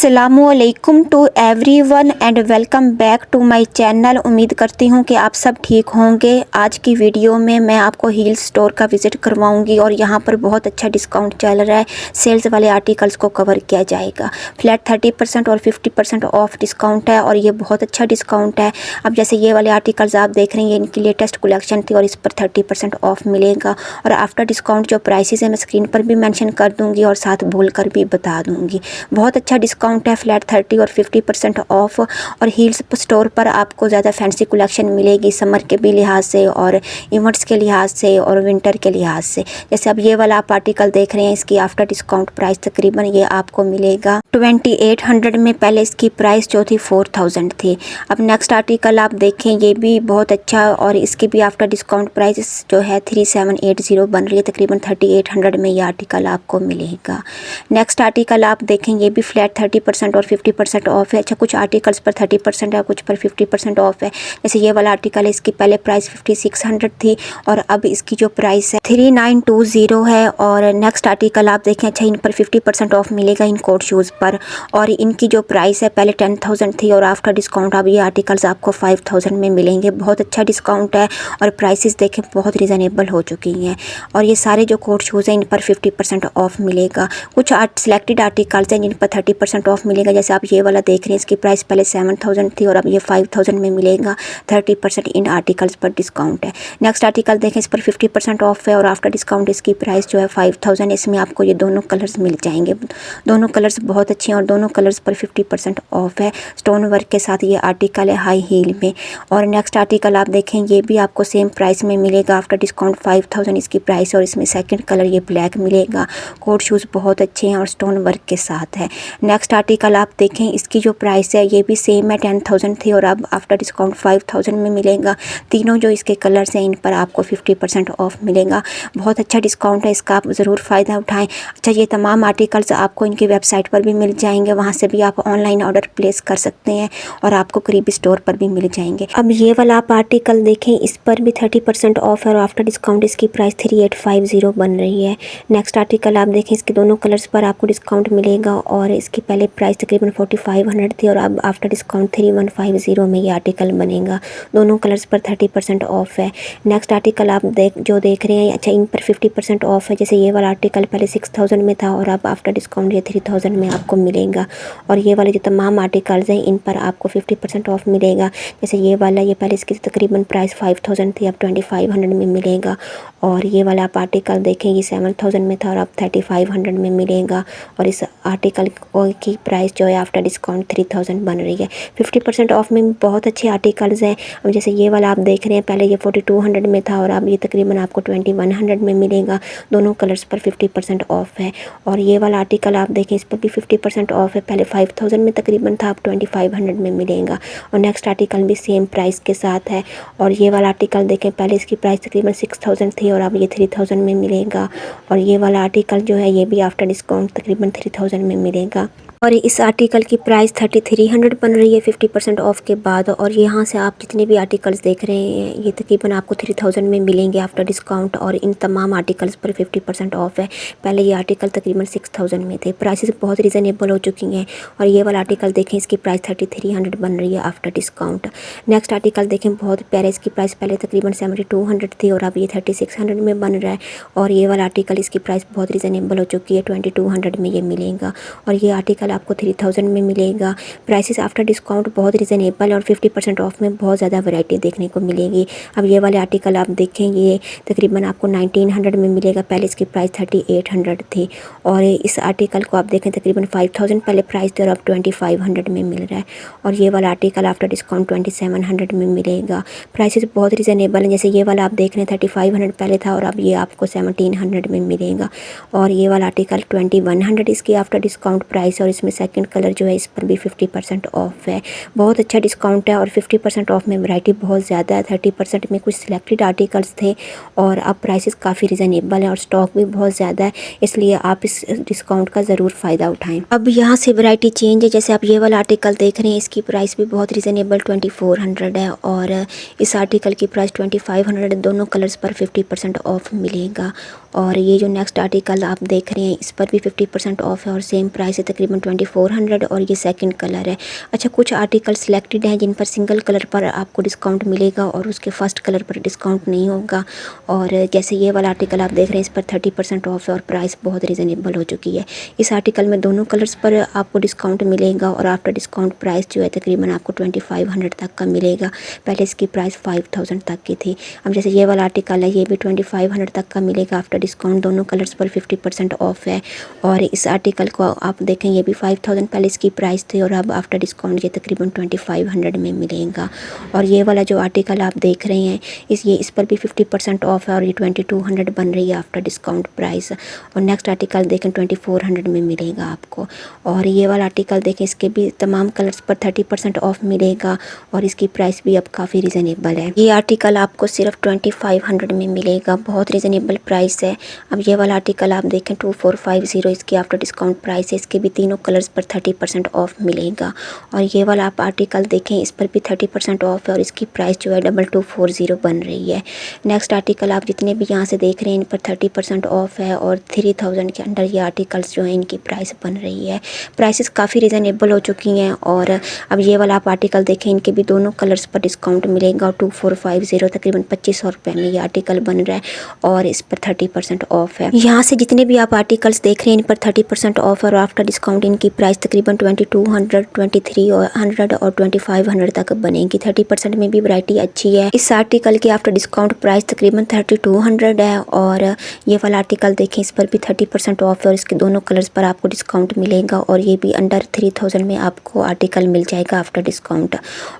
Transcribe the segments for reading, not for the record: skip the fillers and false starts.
अस्सलामुअलैकुम to everyone and welcome back to my channel. उम्मीद करती हूँ कि आप सब ठीक होंगे। आज की वीडियो में मैं आपको हील स्टोर का विज़िट करवाऊंगी और यहाँ पर बहुत अच्छा डिस्काउंट चल रहा है। सेल्स वाले आर्टिकल्स को कवर किया जाएगा। फ्लैट 30% और 50% ऑफ डिस्काउंट है और ये बहुत अच्छा डिस्काउंट है। अब जैसे ये वाले आर्टिकल्स आप देख रहे हैं, ये इनकी लेटेस्ट कलेक्शन थी और इस पर 30% ऑफ मिलेगा। और आफ्टर डिस्काउंट जो प्राइसेस है मैं स्क्रीन पर भी मेंशन कर दूँगी और साथ बोल कर भी बता दूँगी। बहुत अच्छा डिस्काउंट है, फ्लैट 30 और 50% ऑफ। और हील्स स्टोर पर आपको ज़्यादा फैंसी कलेक्शन मिलेगी समर के भी लिहाज से और इवेंट्स के लिहाज से और विंटर के लिहाज से। जैसे अब ये वाला आप आर्टिकल देख रहे हैं, इसकी आफ्टर डिस्काउंट प्राइस तकरीबन ये आपको मिलेगा 2800 में। पहले इसकी प्राइस जो थी 4000 थी। अब नेक्स्ट आर्टिकल आप देखें, ये भी बहुत अच्छा और इसकी भी आफ्टर डिस्काउंट प्राइस जो है 3780 बन रही है। तकरीबन 3800 में ये आर्टिकल आपको मिलेगा। नेक्स्ट आर्टिकल आप देखें, ये भी फ्लैट 30% और 50% ऑफ है। अच्छा, कुछ आर्टिकल्स पर 30% है, कुछ पर 50% ऑफ है। जैसे ये वाला आर्टिकल है, इसकी पहले प्राइस 5600 थी और अब इसकी जो प्राइस है 3920 है। और नेक्स्ट आर्टिकल आप देखें, अच्छा इन पर 50% ऑफ मिलेगा इन कोट शूज़ पर। और इनकी जो प्राइस है पहले 10000 थी और आफ्टर डिस्काउंट अब ये आर्टिकल्स आपको 5000 में मिलेंगे। बहुत अच्छा डिस्काउंट है और प्राइसेस देखें बहुत रिजनेबल हो चुकी हैं। और ये सारे जो कोट शूज़ हैं इन पर 50% ऑफ मिलेगा। कुछ सिलेक्टेड आर्टिकल्स हैं जिन पर 30% ऑफ मिलेगा। जैसे आप ये वाला देख रहे हैं, इसकी प्राइस पहले 7000 थी और अब ये 5000 में मिलेगा। 30% इन आर्टिकल्स पर डिस्काउंट है। नेक्स्ट आर्टिकल देखें, इस पर 50% ऑफ है और आफ्टर डिस्काउंट इसकी प्राइस जो है 5000। इसमें आपको ये दोनों कलर्स मिल जाएंगे। दोनों कलर्स बहुत अच्छे हैं और दोनों कलर्स पर 50% ऑफ है। स्टोन वर्क के साथ ये आर्टिकल है हाई हील में। और नेक्स्ट आर्टिकल आप देखें, ये भी आपको सेम प्राइस में मिलेगा। आफ्टर डिस्काउंट 5000 इसकी प्राइस और इसमें सेकंड कलर ये ब्लैक मिलेगा। कोट शूज़ बहुत अच्छे हैं और स्टोन वर्क के साथ है। नेक्स्ट आर्टिकल आप देखें, इसकी जो प्राइस है ये भी सेम है, 10000 थी और अब आफ्टर डिस्काउंट 5000 में मिलेगा। तीनों जो इसके कलर्स हैं इन पर आपको 50% ऑफ मिलेगा। बहुत अच्छा डिस्काउंट है, इसका आप ज़रूर फ़ायदा उठाएं। अच्छा, ये तमाम आर्टिकल्स आपको इनकी वेबसाइट पर भी मिल जाएंगे, वहाँ से भी आप ऑनलाइन ऑर्डर प्लेस कर सकते हैं और आपको करीबी स्टोर पर भी मिल जाएंगे। अब ये वाला आप आर्टिकल देखें, इस पर भी 30% ऑफ है और आफ्टर डिस्काउंट इसकी प्राइस 3850 बन रही है। नेक्स्ट आर्टिकल आप देखें, इसके दोनों कलर्स पर आपको डिस्काउंट मिलेगा और इसकी पहले प्राइस तकरीबन 4500 थी और अब आफ्टर डिस्काउंट 3150 में ये आर्टिकल बनेगा। दोनों कलर्स पर 30% ऑफ है। नेक्स्ट आर्टिकल आप देख रहे हैं, अच्छा इन पर 50% ऑफ है। जैसे ये वाला आर्टिकल पहले 6000 में था और अब आफ्टर डिस्काउंट ये 3000 में आपको मिलेगा। और ये वाले जो तमाम आर्टिकल्स हैं इन पर आपको 50% ऑफ मिलेगा। जैसे ये वाला, ये पहले इसकी तकरीबन प्राइस 5000 थी, अब 2500 में मिलेगा। और ये वाला आप आर्टिकल देखें, ये 7000 में था और अब 3500 में मिलेगा। और इस आर्टिकल की प्राइस जो है आफ्टर डिस्काउंट 3000 बन रही है। 50% ऑफ में बहुत अच्छे आर्टिकल्स हैं। अब जैसे ये वाला आप देख रहे हैं, पहले ये 4200 में था और अब ये तकरीबन आपको 2100 में मिलेगा। दोनों कलर्स पर 50% ऑफ है। और ये वाला आर्टिकल आप देखें, इस पर भी 50% ऑफ है। पहले 5000 में तकरीबन था, अब 2500 में मिलेगा। और नेक्स्ट आर्टिकल भी सेम प्राइस के साथ है। और ये वाला आर्टिकल देखें, पहले इसकी प्राइस तकरीबन 6000 थी और अब ये 3000 में मिलेगा। और ये वाला आर्टिकल जो है ये भी आफ्टर डिस्काउंट तकरीबन 3000 में मिलेगा। और इस आर्टिकल की प्राइस 3300 बन रही है 50% ऑफ के बाद। और यहाँ से आप जितने भी आर्टिकल्स देख रहे हैं ये तकरीबन आपको 3000 में मिलेंगे आफ्टर डिस्काउंट। और इन तमाम आर्टिकल्स पर 50% ऑफ है। पहले ये आर्टिकल तकरीबन 6000 में थे। प्राइसेस बहुत रिजनेबल हो चुकी हैं। और ये वाला आर्टिकल देखें, इसकी प्राइस 3300 बन रही है आफ्टर डिस्काउंट। नेक्स्ट आर्टिकल देखें, बहुत प्यारा, इसकी प्राइस पहले तकरीबन 7200 थी और अब ये 3600 में बन रहा है। और ये वाला आर्टिकल, इसकी प्राइस बहुत रिजनेबल हो चुकी है, 2200 में ये मिलेगा। और ये आर्टिकल आपको 3000 में मिलेगा। प्राइसेस आफ्टर डिस्काउंट बहुत रिजनेबल और 50% ऑफ में बहुत ज़्यादा वैरायटी देखने को मिलेगी। अब ये वाले आर्टिकल आप देखें, ये तकरीबन आपको 1900 में मिलेगा। पहले इसकी प्राइस 3800 थी। और इस आर्टिकल को आप देखें, तकरीबन 5000 पहले प्राइस थे और अब 2500 में मिल रहा है। और ये वाला आर्टिकल आफ्टर डिस्काउंट 2700 में मिलेगा। प्राइसेस बहुत रिजनेबल हैं। जैसे ये वाला आप देख रहे हैं 3500 पहले था और अब ये आपको 1700 में मिलेगा। और ये वाला आर्टिकल 2100 इसकी आफ्टर डिस्काउंट प्राइस और इसमें सेकंड कलर जो है इस पर भी 50% ऑफ है। बहुत अच्छा डिस्काउंट है और 50% ऑफ में वैरायटी बहुत ज़्यादा है। 30% में कुछ सिलेक्टेड आर्टिकल्स थे और अब प्राइसेस काफ़ी रिजनेबल है और स्टॉक भी बहुत ज़्यादा है, इसलिए आप इस डिस्काउंट का ज़रूर फ़ायदा उठाएं। अब यहाँ से वैरायटी चेंज है। जैसे आप ये वाला आर्टिकल देख रहे हैं, इसकी प्राइस भी बहुत रिजनेबल 2400 है और इस आर्टिकल की प्राइस 2500 है। दोनों कलर्स पर 50% ऑफ मिलेगा। और ये जो नेक्स्ट आर्टिकल आप देख रहे हैं इस पर भी 50% ऑफ है और सेम प्राइस है तकरीबन 2400 और ये सेकंड कलर है। अच्छा, कुछ आर्टिकल सिलेक्टेड हैं जिन पर सिंगल कलर पर आपको डिस्काउंट मिलेगा और उसके फर्स्ट कलर पर डिस्काउंट नहीं होगा। और जैसे ये वाला आर्टिकल आप देख रहे हैं इस पर 30% ऑफ है और प्राइस बहुत रीज़नेबल हो चुकी है। इस आर्टिकल में दोनों कलर्स पर आपको डिस्काउंट मिलेगा और आफ्टर डिस्काउंट प्राइस जो है तकरीबन आपको 2500 तक का मिलेगा। पहले इसकी प्राइस 5000 तक की थी। अब जैसे ये वाला आर्टिकल है ये भी 2500 तक का मिलेगा आफ्टर डिस्काउंट। दोनों कलर्स पर 50% ऑफ है। और इस आर्टिकल को आप देखें ये भी 5000 पहले इसकी प्राइस थी और अब आफ्टर डिस्काउंट ये तकरीबन 2500 में मिलेगा। और ये वाला जो आर्टिकल आप देख रहे हैं इस पर भी 50% ऑफ है और ये 2200 बन रही है आफ्टर डिस्काउंट प्राइस। और नेक्स्ट आर्टिकल देखें 2400 में मिलेगा आपको। और ये वाला आर्टिकल देखें इसके भी तमाम कलर्स पर 30% ऑफ मिलेगा और इसकी प्राइस भी अब काफ़ी रीज़नेबल है। ये आर्टिकल आपको सिर्फ 2500 में मिलेगा, बहुत रीज़नेबल प्राइस है। अब ये वाला आर्टिकल आप देखें 2450 इसकी आफ्टर डिस्काउंट प्राइस है। इसके भी तीनों कलर्स पर 30% ऑफ मिलेगा। और ये वाला आप आर्टिकल देखें इस पर भी 30% ऑफ है और इसकी प्राइस जो है 2240 बन रही है। नेक्स्ट आर्टिकल आप जितने भी यहाँ से देख रहे हैं इन पर 30% ऑफ है और 3000 के अंडर ये आर्टिकल्स जो हैं इनकी प्राइस बन रही है। प्राइसेस काफ़ी रीज़नेबल हो चुकी हैं। और अब ये वाला आप आर्टिकल देखें इनके भी दोनों कलर्स पर डिस्काउंट मिलेगा और 2450 तकरीबन 2500 रुपये में ये आर्टिकल बन रहा है और इस पर 30% ऑफ है। यहाँ से जितने भी आप आर्टिकल्स देख रहे हैं इन पर 30% ऑफ और आफ्टर डिस्काउंट इनकी प्राइस तकरीबन 2200, 2300 और 2500 तक बनेगी। 30% में भी वैरायटी अच्छी है। इस आर्टिकल की आफ्टर डिस्काउंट प्राइस तकरीबन 3200 है। और ये वाला आर्टिकल देखें इस पर भी 30% ऑफ है और इसके दोनों कलर्स पर आपको डिस्काउंट मिलेगा और ये भी अंडर 3000 में आपको आर्टिकल मिल जाएगा आफ्टर डिस्काउंट।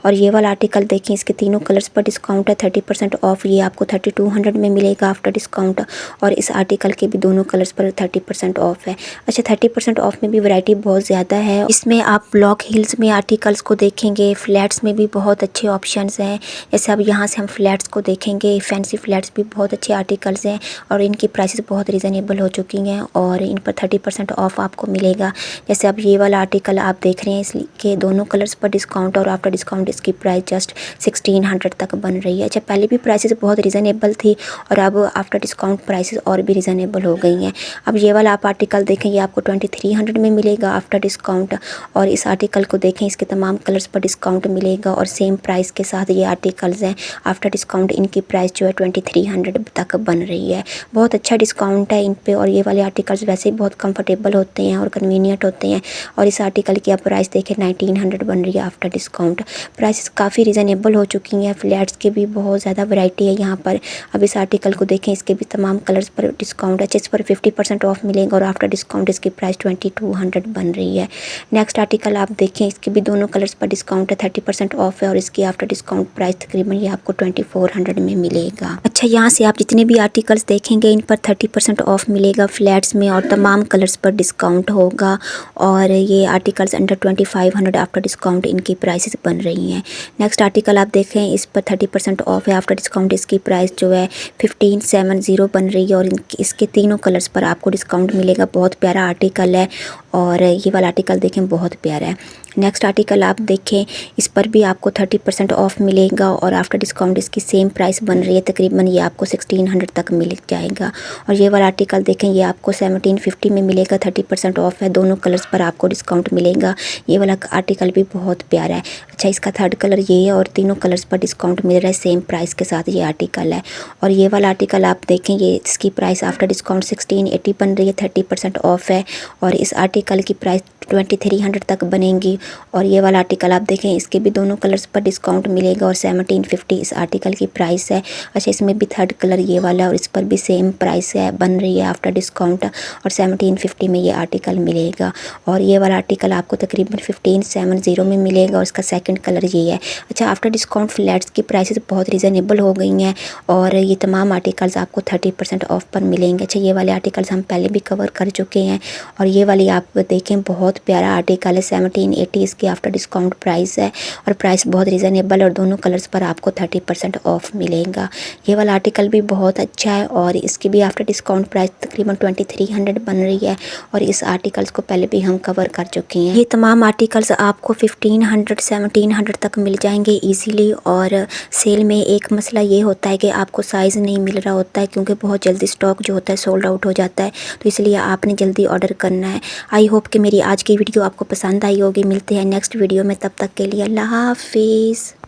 और ये वाला आर्टिकल देखें इसके तीनों कलर्स पर डिस्काउंट है 30% ऑफ, ये आपको 3200 में मिलेगा आफ्टर डिस्काउंट। और इस आर्टिकल के भी दोनों कलर्स पर 30% ऑफ है। अच्छा, 30% ऑफ में भी वैरायटी बहुत ज़्यादा है। इसमें आप ब्लॉक हील्स में आर्टिकल्स को देखेंगे, फ्लैट्स में भी बहुत अच्छे ऑप्शंस हैं। जैसे अब यहाँ से हम फ्लैट्स को देखेंगे, फैंसी फ्लैट्स भी बहुत अच्छे आर्टिकल्स हैं और इनकी प्राइसेस बहुत रीज़नेबल हो चुकी हैं और इन पर 30% ऑफ आपको मिलेगा। जैसे अब ये वाला आर्टिकल आप देख रहे हैं इसके दोनों कलर्स पर डिस्काउंट और आफ्टर डिस्काउंट इसकी प्राइस जस्ट 1600 तक बन रही है। अच्छा, पहले भी प्राइसेस बहुत रीज़नेबल थी और अब आफ्टर डिस्काउंट प्राइसेस और भी रीज़नेबल हो गई हैं। अब ये वाला आप आर्टिकल देखें ये आपको 2300 में मिलेगा आफ्टर डिस्काउंट। और इस आर्टिकल को देखें इसके तमाम कलर्स पर डिस्काउंट मिलेगा और सेम प्राइस के साथ ये आर्टिकल्स हैं। आफ्टर डिस्काउंट इनकी प्राइस जो है 2300 तक बन रही है। बहुत अच्छा डिस्काउंट है इन पे। और ये वाले आर्टिकल्स वैसे ही बहुत कंफर्टेबल होते हैं और कन्वीनियंट होते हैं। और इस आर्टिकल की आप प्राइस देखें 1900 बन रही है आफ्टर डिस्काउंट। प्राइसेस काफ़ी रीज़नेबल हो चुकी हैं। फ्लैट्स के भी बहुत ज़्यादा वैरायटी है यहाँ पर। अब इस आर्टिकल को देखें इसके भी तमाम कलर्स पर डिस्काउंट है। इस पर 50% ऑफ मिलेगा और आफ्टर डिस्काउंट इसकी प्राइस 2200 बन रही है। नेक्स्ट आर्टिकल आप देखें इसके भी दोनों कलर्स पर डिस्काउंट है, 30% ऑफ है और इसकी आफ्टर डिस्काउंट प्राइस तकरीबन ये आपको 2400 में मिलेगा। अच्छा, यहाँ से आप जितने भी आर्टिकल्स देखेंगे इन पर 30% ऑफ मिलेगा फ्लैट्स में और तमाम कलर्स पर डिस्काउंट होगा। और ये आर्टिकल्स अंडर 2500 आफ्टर डिस्काउंट इनकी प्राइसेस बन रही हैं। नेक्स्ट आर्टिकल आप देखें इस पर 30% ऑफ है, आफ्टर डिस्काउंट इसकी प्राइस जो है 1570 बन रही है और इसके तीनों कलर्स पर आपको डिस्काउंट मिलेगा। बहुत प्यारा आर्टिकल है और ये वाला आर्टिकल देखें बहुत प्यारा है। नेक्स्ट आर्टिकल आप देखें इस पर भी आपको 30% ऑफ मिलेगा और आफ्टर डिस्काउंट इसकी सेम प्राइस बन रही है, तकरीबन ये आपको 1600 तक मिल जाएगा। और ये वाला आर्टिकल देखें ये आपको 1750 में मिलेगा, 30% ऑफ है, दोनों कलर्स पर आपको डिस्काउंट मिलेगा। ये वाला आर्टिकल भी बहुत प्यारा है। अच्छा, इसका थर्ड कलर ये है और तीनों कलर्स पर डिस्काउंट मिल रहा है, सेम प्राइस के साथ ये आर्टिकल है। और ये वाला आर्टिकल आप देखें ये इसकी प्राइस आफ्टर डिस्काउंट 1680 बन रही है, 30% ऑफ है और इस आर्टिकल की प्राइस 2300 तक बनेंगी। और ये वाला आर्टिकल आप देखें इसके भी दोनों कलर्स पर डिस्काउंट मिलेगा और 1750 इस आर्टिकल की प्राइस है। अच्छा, इसमें भी थर्ड कलर ये वाला और इस पर भी सेम प्राइस है बन रही है आफ्टर डिस्काउंट और 1750 में ये आर्टिकल मिलेगा। और ये वाला आर्टिकल आपको तकरीबन 1570 में मिलेगा और इसका सेकंड कलर ये है। अच्छा, आफ्टर डिस्काउंट फ्लैट्स की प्राइसेस बहुत रीज़नेबल हो गई हैं और ये तमाम आर्टिकल्स आपको 30% ऑफ पर मिलेंगे। अच्छा, ये वाले आर्टिकल्स हम पहले भी कवर कर चुके हैं और ये वाली आप देखें बहुत प्यारा आर्टिकल है, 1780 इसकी आफ्टर डिस्काउंट प्राइस है और प्राइस बहुत रीज़नेबल और दोनों कलर्स पर आपको 30% ऑफ मिलेगा। ये वाला आर्टिकल भी बहुत अच्छा है और इसकी भी आफ्टर डिस्काउंट प्राइस तकरीबन 2300 बन रही है और इस आर्टिकल्स को पहले भी हम कवर कर चुके हैं। ये तमाम आर्टिकल्स आपको 1500 1700 तक मिल जाएंगे ईजीली। और सेल में एक मसला ये होता है कि आपको साइज़ नहीं मिल रहा होता है क्योंकि बहुत जल्दी स्टॉक जो होता है सोल्ड आउट हो जाता है, तो इसलिए आपने जल्दी ऑर्डर करना है। आई होप कि मेरी आज की वीडियो आपको पसंद आई होगी। मिलते हैं नेक्स्ट वीडियो में, तब तक के लिए अल्लाह हाफिज़।